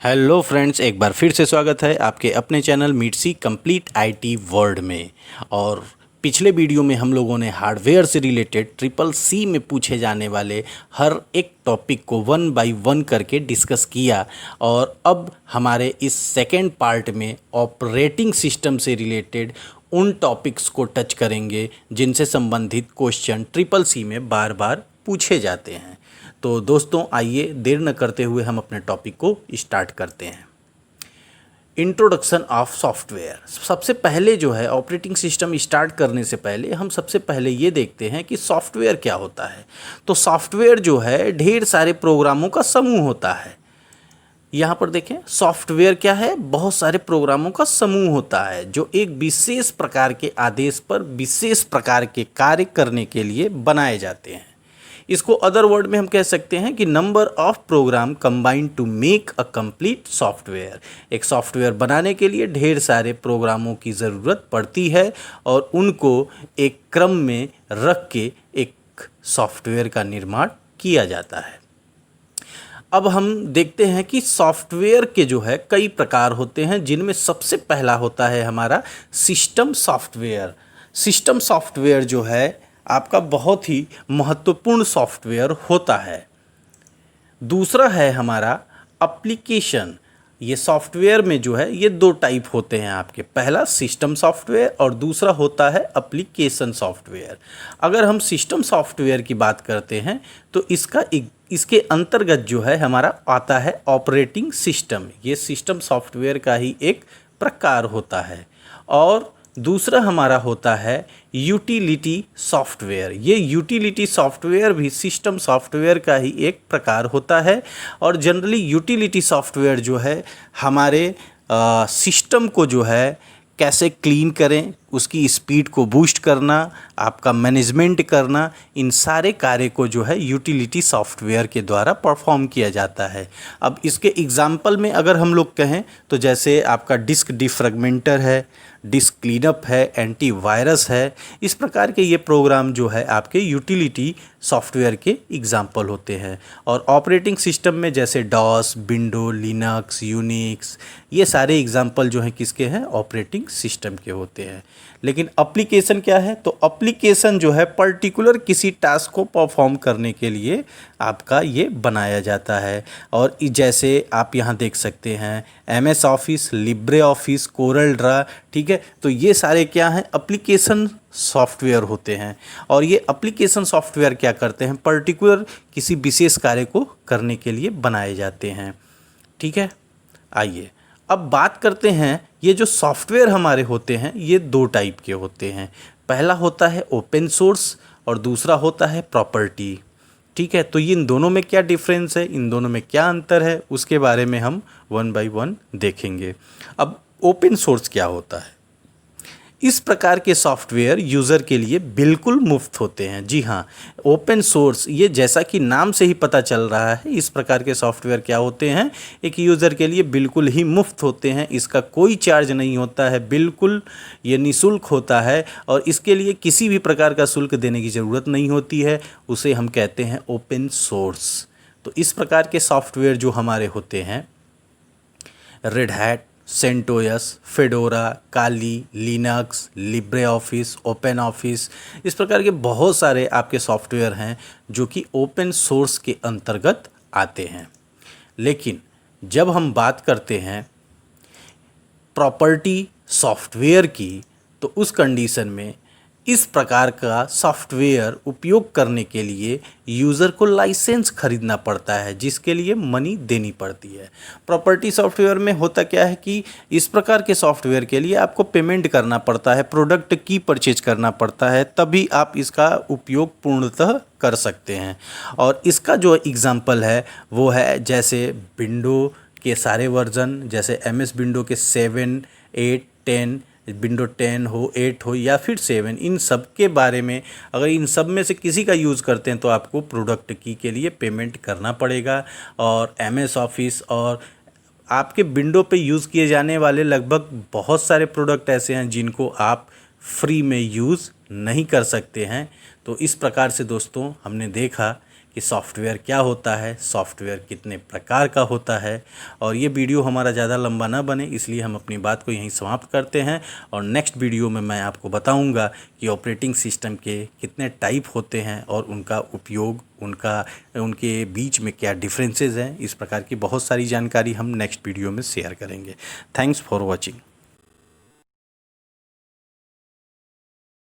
Hello friends, एक बार फिर से स्वागत है आपके अपने channel meet C complete IT world में। और पिछले वीडियो में हम लोगों ने हार्डवेयर से रिलेटेड ट्रिपल सी में पूछे जाने वाले हर एक टॉपिक को वन बाय वन करके डिस्कस किया। और अब हमारे इस सेकेंड पार्ट में ऑपरेटिंग सिस्टम से रिलेटेड उन टॉपिक्स को टच करेंगे जिनसे संबंधित क्वेश्चन ट्रिपल सी में बार बार पूछे जाते हैं। तो दोस्तों, आइए देर न करते हुए हम अपने टॉपिक को स्टार्ट करते हैं। Introduction of software. सबसे पहले जो है ऑपरेटिंग सिस्टम स्टार्ट करने से पहले हम सबसे पहले ये देखते हैं कि सॉफ्टवेयर क्या होता है। तो सॉफ्टवेयर जो है ढेर सारे प्रोग्रामों का समूह होता है। यहाँ पर देखें, सॉफ्टवेयर क्या है? बहुत सारे प्रोग्रामों का समूह होता है जो एक विशेष प्रकार के आदेश पर विशेष प्रकार के कार्य करने के लिए बनाए जाते हैं। इसको अदर वर्ड में हम कह सकते हैं कि number of program combined to make a complete software. एक सॉफ्टवेयर बनाने के लिए ढेर सारे प्रोग्रामों की ज़रूरत पड़ती है और उनको एक क्रम में रख के एक सॉफ्टवेयर का निर्माण किया जाता है। अब हम देखते हैं कि सॉफ्टवेयर के जो है कई प्रकार होते हैं, जिनमें सबसे पहला होता है हमारा सिस्टम सॉफ्टवेयर। सिस्टम सॉफ्टवेयर जो है आपका बहुत ही महत्वपूर्ण सॉफ्टवेयर होता है। दूसरा है हमारा एप्लीकेशन। ये सॉफ्टवेयर में जो है ये दो टाइप होते हैं आपके, पहला सिस्टम सॉफ्टवेयर और दूसरा होता है एप्लीकेशन सॉफ्टवेयर। अगर हम सिस्टम सॉफ्टवेयर की बात करते हैं तो इसके अंतर्गत जो है हमारा आता है ऑपरेटिंग सिस्टम। ये सिस्टम सॉफ्टवेयर का ही एक प्रकार होता है। और दूसरा हमारा होता है यूटिलिटी सॉफ्टवेयर। ये यूटिलिटी सॉफ्टवेयर भी सिस्टम सॉफ्टवेयर का ही एक प्रकार होता है। और जनरली यूटिलिटी सॉफ्टवेयर जो है हमारे सिस्टम को जो है कैसे क्लीन करें, उसकी स्पीड को बूस्ट करना, आपका मैनेजमेंट करना, इन सारे कार्य को जो है यूटिलिटी सॉफ्टवेयर के द्वारा परफॉर्म किया जाता है। अब इसके एग्जाम्पल में अगर हम लोग कहें तो जैसे आपका डिस्क डिफ्रेगमेंटर है, डिस्क क्लीनअप है, एंटीवायरस है, इस प्रकार के ये प्रोग्राम जो है आपके यूटिलिटी सॉफ्टवेयर के एग्जाम्पल होते हैं। और ऑपरेटिंग सिस्टम में जैसे डॉस, विंडो, लिनक्स, यूनिक्स, ये सारे एग्जाम्पल जो हैं किसके हैं? ऑपरेटिंग सिस्टम के होते हैं। लेकिन एप्लीकेशन क्या है? तो एप्लीकेशन जो है पर्टिकुलर किसी टास्क को परफॉर्म करने के लिए आपका ये बनाया जाता है। और जैसे आप यहाँ देख सकते हैं MS office, Libre office, Corel Draw, ठीक है। तो ये सारे क्या हैं? एप्लीकेशन सॉफ्टवेयर होते हैं। और ये एप्लीकेशन सॉफ्टवेयर क्या करते हैं? पर्टिकुलर किसी विशेष कार्य को करने के लिए बनाए जाते हैं, ठीक है। आइए अब बात करते हैं, ये जो सॉफ्टवेयर हमारे होते हैं ये दो टाइप के होते हैं। पहला होता है ओपन सोर्स और दूसरा होता है प्रॉपर्टी, ठीक है। तो ये इन दोनों में क्या डिफरेंस है, इन दोनों में क्या अंतर है, उसके बारे में हम वन बाय वन देखेंगे। अब ओपन सोर्स क्या होता है? इस प्रकार के सॉफ्टवेयर यूज़र के लिए बिल्कुल मुफ्त होते हैं। जी हाँ, ओपन सोर्स, ये जैसा कि नाम से ही पता चल रहा है, इस प्रकार के सॉफ्टवेयर क्या होते हैं? एक यूज़र के लिए बिल्कुल ही मुफ्त होते हैं। इसका कोई चार्ज नहीं होता है, बिल्कुल ये निःशुल्क होता है और इसके लिए किसी भी प्रकार का शुल्क देने की ज़रूरत नहीं होती है। उसे हम कहते हैं ओपन सोर्स। तो इस प्रकार के सॉफ्टवेयर जो हमारे होते हैं, Red Hat, CentOS, Fedora, Kali, Linux, Libre Office, Open Office, इस प्रकार के बहुत सारे आपके सॉफ्टवेयर हैं जो कि ओपन सोर्स के अंतर्गत आते हैं। लेकिन जब हम बात करते हैं प्रॉपर्टी सॉफ्टवेयर की, तो उस कंडीशन में इस प्रकार का सॉफ्टवेयर उपयोग करने के लिए यूज़र को लाइसेंस खरीदना पड़ता है, जिसके लिए मनी देनी पड़ती है। प्रॉपर्टी सॉफ्टवेयर में होता क्या है कि इस प्रकार के सॉफ्टवेयर के लिए आपको पेमेंट करना पड़ता है, प्रोडक्ट की परचेज करना पड़ता है, तभी आप इसका उपयोग पूर्णतः कर सकते हैं। और इसका जो एग्ज़ाम्पल है वो है जैसे विंडो के सारे वर्जन, जैसे MS विंडो के 7, 8, 10, विंडो 10 हो, 8 हो या फिर 7, इन सब के बारे में अगर इन सब में से किसी का यूज़ करते हैं तो आपको प्रोडक्ट की के लिए पेमेंट करना पड़ेगा। और MS ऑफिस और आपके विंडो पे यूज़ किए जाने वाले लगभग बहुत सारे प्रोडक्ट ऐसे हैं जिनको आप फ्री में यूज़ नहीं कर सकते हैं। तो इस प्रकार से दोस्तों हमने देखा कि सॉफ्टवेयर क्या होता है, सॉफ्टवेयर कितने प्रकार का होता है। और ये वीडियो हमारा ज़्यादा लंबा ना बने, इसलिए हम अपनी बात को यहीं समाप्त करते हैं। और नेक्स्ट वीडियो में मैं आपको बताऊंगा कि ऑपरेटिंग सिस्टम के कितने टाइप होते हैं और उनका उपयोग, उनके बीच में क्या डिफरेंसेस हैं। इस प्रकार की बहुत सारी जानकारी हम नेक्स्ट वीडियो में शेयर करेंगे। Thanks for watching.